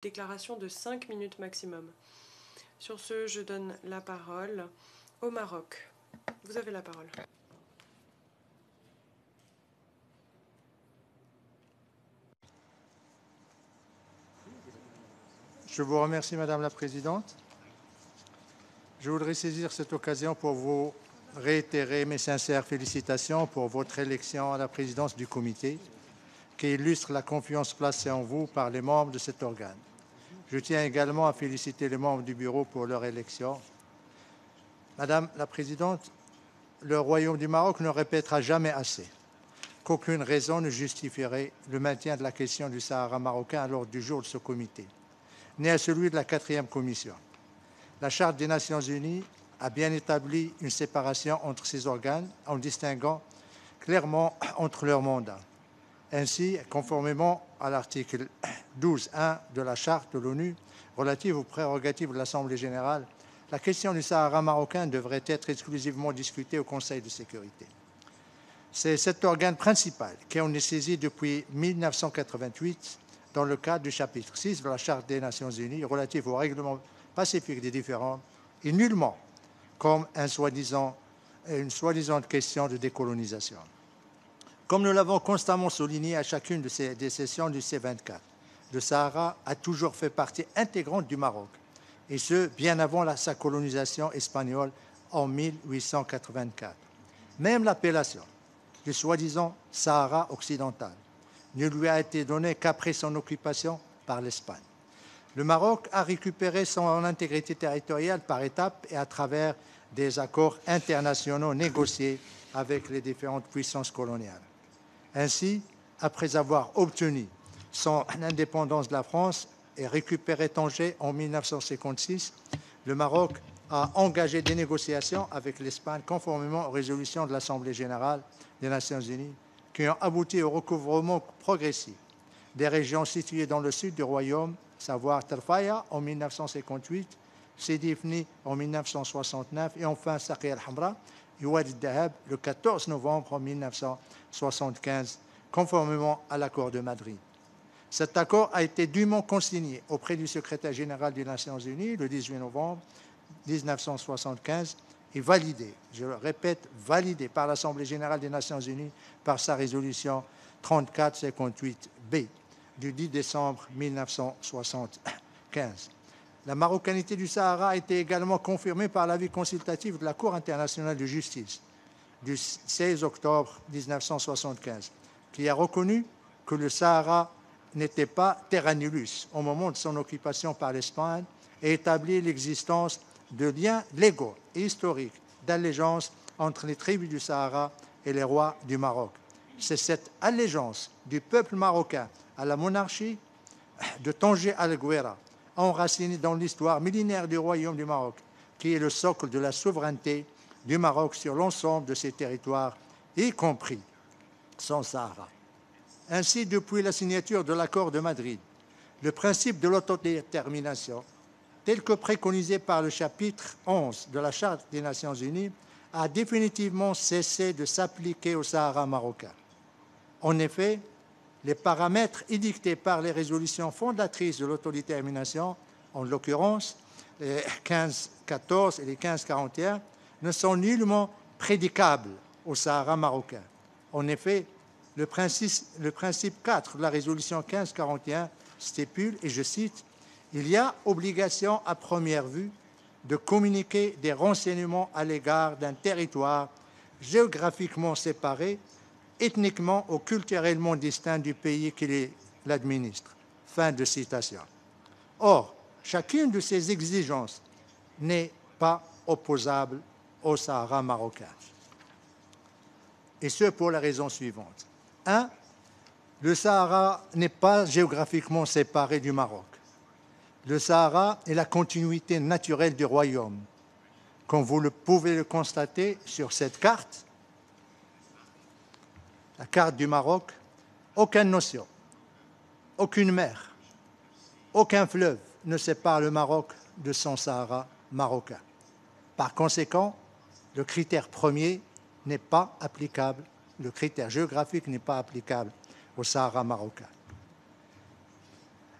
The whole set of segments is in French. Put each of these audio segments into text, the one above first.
déclaration de 5 minutes maximum. Sur ce, je donne la parole au Maroc. Vous avez la parole. Je vous remercie, Madame la Présidente. Je voudrais saisir cette occasion pour vous réitérer mes sincères félicitations pour votre élection à la présidence du comité, qui illustre la confiance placée en vous par les membres de cet organe. Je tiens également à féliciter les membres du bureau pour leur élection. Madame la Présidente, le Royaume du Maroc ne répétera jamais assez qu'aucune raison ne justifierait le maintien de la question du Sahara marocain à l'ordre du jour de ce comité, ni à celui de la 4e commission. La Charte des Nations Unies a bien établi une séparation entre ces organes en distinguant clairement entre leurs mandats. Ainsi, conformément à l'article 12.1 de la Charte de l'ONU relative aux prérogatives de l'Assemblée générale, la question du Sahara marocain devrait être exclusivement discutée au Conseil de sécurité. C'est cet organe principal qui en est saisi depuis 1988 dans le cadre du chapitre 6 de la Charte des Nations Unies relative au règlement pacifique des différends et nullement comme une soi-disant question de décolonisation. Comme nous l'avons constamment souligné à chacune des sessions du C24, le Sahara a toujours fait partie intégrante du Maroc, et ce, bien avant sa colonisation espagnole en 1884. Même l'appellation du soi-disant Sahara occidental ne lui a été donnée qu'après son occupation par l'Espagne. Le Maroc a récupéré son intégrité territoriale par étapes et à travers des accords internationaux négociés avec les différentes puissances coloniales. Ainsi, après avoir obtenu son indépendance de la France et récupéré Tanger en 1956, le Maroc a engagé des négociations avec l'Espagne conformément aux résolutions de l'Assemblée générale des Nations unies qui ont abouti au recouvrement progressif des régions situées dans le sud du royaume, savoir Tarfaya en 1958, Sidi Ifni en 1969 et enfin Saqi al-Hamra et Wadi al-Dahab le 14 novembre 1975, conformément à l'accord de Madrid. Cet accord a été dûment consigné auprès du secrétaire général des Nations unies le 18 novembre 1975 et validé, je le répète, validé par l'Assemblée générale des Nations unies par sa résolution 3458B du 10 décembre 1975. La marocanité du Sahara a été également confirmée par l'avis consultatif de la Cour internationale de justice du 16 octobre 1975, qui a reconnu que le Sahara n'était pas terra nullius au moment de son occupation par l'Espagne et établi l'existence de liens légaux et historiques d'allégeance entre les tribus du Sahara et les rois du Maroc. C'est cette allégeance du peuple marocain à la monarchie de Tanger al-Ghouera, enracinée dans l'histoire millénaire du royaume du Maroc, qui est le socle de la souveraineté du Maroc sur l'ensemble de ses territoires, y compris son Sahara. Ainsi, depuis la signature de l'accord de Madrid, le principe de l'autodétermination, tel que préconisé par le chapitre 11 de la Charte des Nations unies, a définitivement cessé de s'appliquer au Sahara marocain. En effet, les paramètres édictés par les résolutions fondatrices de l'autodétermination, en l'occurrence les 1514 et les 1541, ne sont nullement prédicables au Sahara marocain. En effet, le principe 4 de la résolution 1541 stipule, et je cite, « Il y a obligation à première vue de communiquer des renseignements à l'égard d'un territoire géographiquement séparé, ethniquement ou culturellement distinct du pays qui l'administre. » Fin de citation. Or, chacune de ces exigences n'est pas opposable au Sahara marocain. Et ce pour la raison suivante. 1. Le Sahara n'est pas géographiquement séparé du Maroc. Le Sahara est la continuité naturelle du royaume. Comme vous pouvez le constater sur cette carte, la carte du Maroc, aucune notion, aucune mer, aucun fleuve ne sépare le Maroc de son Sahara marocain. Par conséquent, le critère premier n'est pas applicable, le critère géographique n'est pas applicable au Sahara marocain.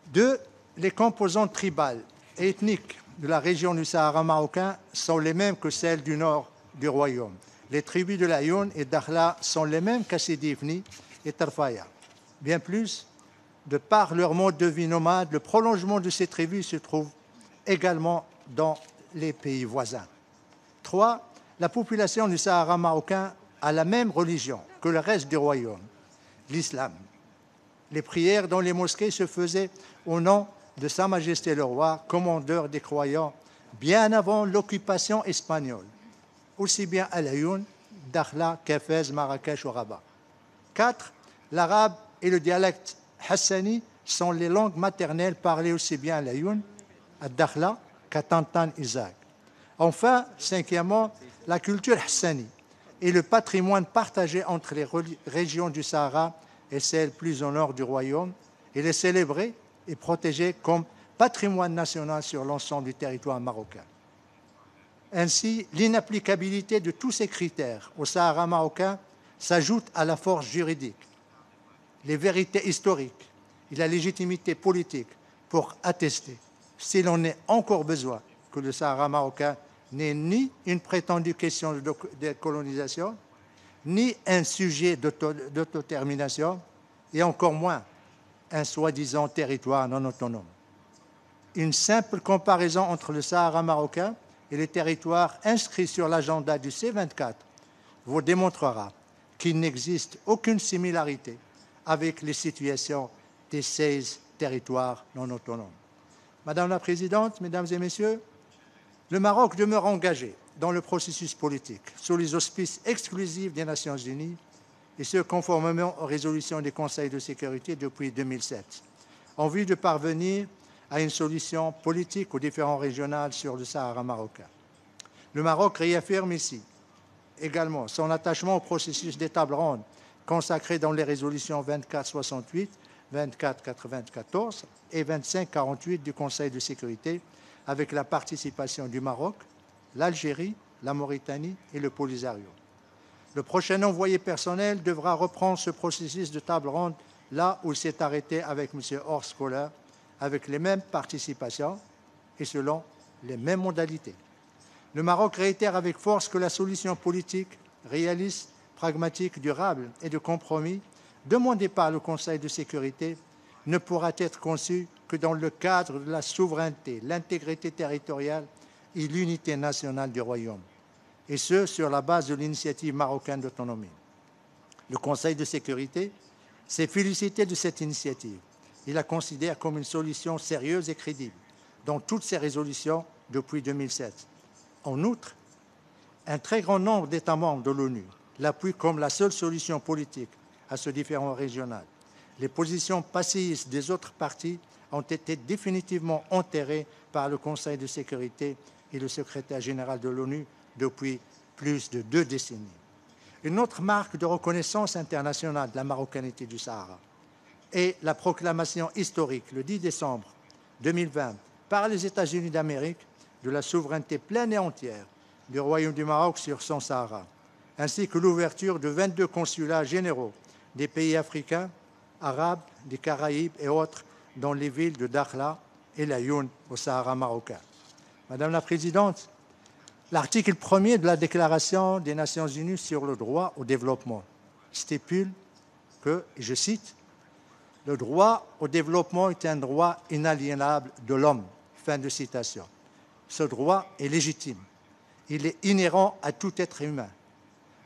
2. les composantes tribales et ethniques de la région du Sahara marocain sont les mêmes que celles du nord du royaume. Les tribus de l'Ayoun et d'Dakhla sont les mêmes qu'à Sidi Ifni et Tarfaya. Bien plus, de par leur mode de vie nomade, le prolongement de ces tribus se trouve également dans les pays voisins. 3. La population du Sahara marocain a la même religion que le reste du royaume, l'islam. Les prières dans les mosquées se faisaient au nom de Sa Majesté le Roi, commandeur des croyants, bien avant l'occupation espagnole, aussi bien à Laayoune, Dakhla, Kefez, Marrakech ou Rabat. 4. L'arabe et le dialecte hassani sont les langues maternelles parlées aussi bien à Laayoune, à Dakhla qu'à Tantan Isaac. Enfin, 5e, la culture hassani et le patrimoine partagé entre les régions du Sahara et celles plus au nord du royaume. Il est célébré et protégé comme patrimoine national sur l'ensemble du territoire marocain. Ainsi, l'inapplicabilité de tous ces critères au Sahara marocain s'ajoute à la force juridique, les vérités historiques et la légitimité politique pour attester, s'il en est encore besoin, que le Sahara marocain n'est ni une prétendue question de colonisation, ni un sujet d'autodétermination, et encore moins un soi-disant territoire non autonome. Une simple comparaison entre le Sahara marocain et les territoires inscrits sur l'agenda du C24 vous démontrera qu'il n'existe aucune similarité avec les situations des 16 territoires non autonomes. Madame la Présidente, Mesdames et Messieurs, le Maroc demeure engagé dans le processus politique sous les auspices exclusifs des Nations Unies et ce conformément aux résolutions du Conseil de sécurité depuis 2007, en vue de parvenir à une solution politique aux différends régionaux sur le Sahara marocain. Le Maroc réaffirme ici également son attachement au processus des tables rondes consacré dans les résolutions 2468, 2494 et 2548 du Conseil de sécurité, avec la participation du Maroc, l'Algérie, la Mauritanie et le Polisario. Le prochain envoyé personnel devra reprendre ce processus de table ronde là où il s'est arrêté avec M. Horst Kohler, avec les mêmes participations et selon les mêmes modalités. Le Maroc réitère avec force que la solution politique, réaliste, pragmatique, durable et de compromis demandée par le Conseil de sécurité ne pourra être conçue que dans le cadre de la souveraineté, l'intégrité territoriale et l'unité nationale du Royaume, et ce, sur la base de l'initiative marocaine d'autonomie. Le Conseil de sécurité s'est félicité de cette initiative. Il la considère comme une solution sérieuse et crédible dans toutes ses résolutions depuis 2007. En outre, un très grand nombre d'États membres de l'ONU l'appuient comme la seule solution politique à ce différend régional. Les positions passéistes des autres parties ont été définitivement enterrées par le Conseil de sécurité et le secrétaire général de l'ONU depuis plus de 2 décennies. Une autre marque de reconnaissance internationale de la marocanité du Sahara est la proclamation historique, le 10 décembre 2020, par les États-Unis d'Amérique, de la souveraineté pleine et entière du Royaume du Maroc sur son Sahara, ainsi que l'ouverture de 22 consulats généraux des pays africains, arabes, des Caraïbes et autres dans les villes de Dakhla et Laayoune au Sahara marocain. Madame la Présidente, l'article 1er de la Déclaration des Nations Unies sur le droit au développement stipule que, je cite, « Le droit au développement est un droit inaliénable de l'homme ». Fin de citation. Ce droit est légitime. Il est inhérent à tout être humain.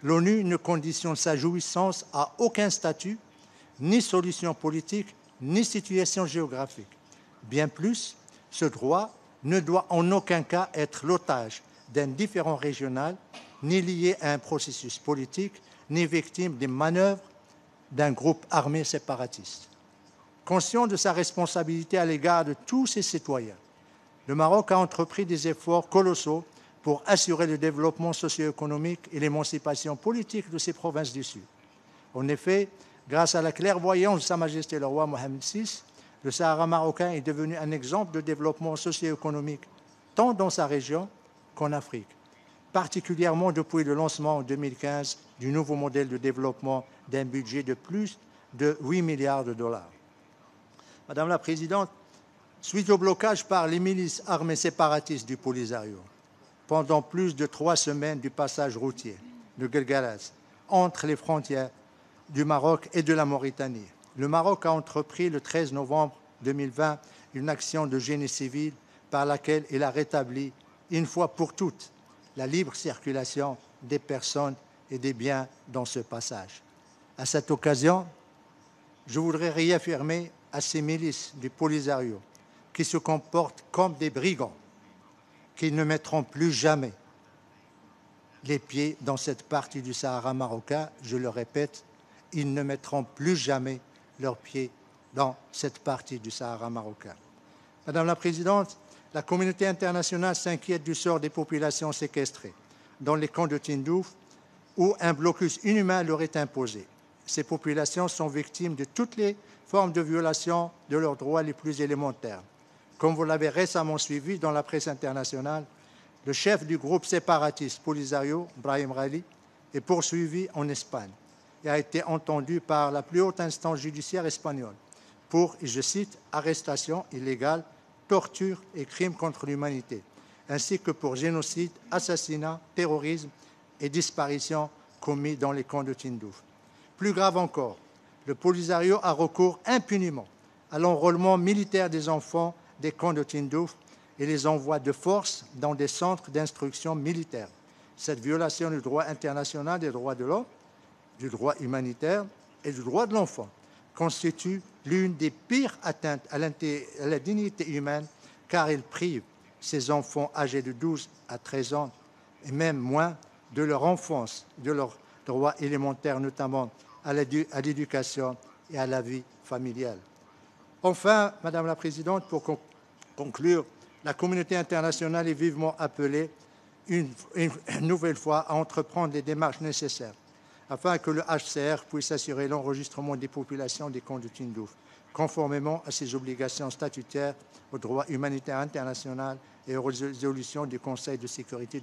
L'ONU ne conditionne sa jouissance à aucun statut, ni solution politique, ni situation géographique. Bien plus, ce droit ne doit en aucun cas être l'otage d'un différend régional, ni lié à un processus politique, ni victime des manœuvres d'un groupe armé séparatiste. Conscient de sa responsabilité à l'égard de tous ses citoyens, le Maroc a entrepris des efforts colossaux pour assurer le développement socio-économique et l'émancipation politique de ces provinces du Sud. En effet, grâce à la clairvoyance de Sa Majesté le Roi Mohammed VI, le Sahara marocain est devenu un exemple de développement socio-économique tant dans sa région qu'en Afrique, particulièrement depuis le lancement en 2015 du nouveau modèle de développement d'un budget de plus de 8 milliards de dollars. Madame la Présidente, Suite au blocage par les milices armées séparatistes du Polisario, pendant plus de 3 semaines du passage routier de Guelgaras entre les frontières du Maroc et de la Mauritanie, le Maroc a entrepris le 13 novembre 2020 une action de génie civil par laquelle il a rétabli une fois pour toutes la libre circulation des personnes et des biens dans ce passage. À cette occasion, je voudrais réaffirmer à ces milices du Polisario qui se comportent comme des brigands, qu'ils ne mettront plus jamais les pieds dans cette partie du Sahara marocain. Je le répète, ils ne mettront plus jamais leurs pieds dans cette partie du Sahara marocain. Madame la Présidente, la communauté internationale s'inquiète du sort des populations séquestrées dans les camps de Tindouf où un blocus inhumain leur est imposé. Ces populations sont victimes de toutes les formes de violation de leurs droits les plus élémentaires. Comme vous l'avez récemment suivi dans la presse internationale, le chef du groupe séparatiste Polisario, Brahim Ghali, est poursuivi en Espagne et a été entendu par la plus haute instance judiciaire espagnole pour, et je cite, arrestation illégale, torture et crimes contre l'humanité, ainsi que pour génocide, assassinat, terrorisme et disparition commis dans les camps de Tindouf. Plus grave encore, le Polisario a recours impunément à l'enrôlement militaire des enfants des camps de Tindouf et les envoie de force dans des centres d'instruction militaire. Cette violation du droit international des droits de l'homme, du droit humanitaire et du droit de l'enfant constitue l'une des pires atteintes à la dignité humaine, car elle prive ces enfants âgés de 12 à 13 ans et même moins de leur enfance, de leurs droits élémentaires, notamment à l'éducation et à la vie familiale. Enfin, Madame la Présidente, pour conclure, la communauté internationale est vivement appelée une nouvelle fois à entreprendre les démarches nécessaires afin que le HCR puisse assurer l'enregistrement des populations des camps de Tindouf, conformément à ses obligations statutaires, au droit humanitaire international et aux résolutions du Conseil de sécurité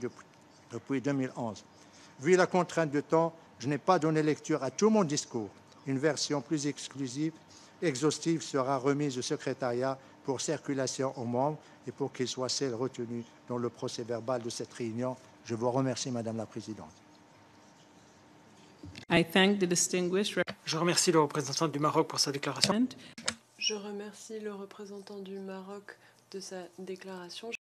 depuis 2011. Vu la contrainte de temps, je n'ai pas donné lecture à tout mon discours. Une version plus exhaustive sera remise au secrétariat pour circulation aux membres et pour qu'il soit celle retenue dans le procès-verbal de cette réunion. Je vous remercie, Madame la Présidente. Je remercie le représentant du Maroc pour sa déclaration. Je remercie le représentant du Maroc de sa déclaration.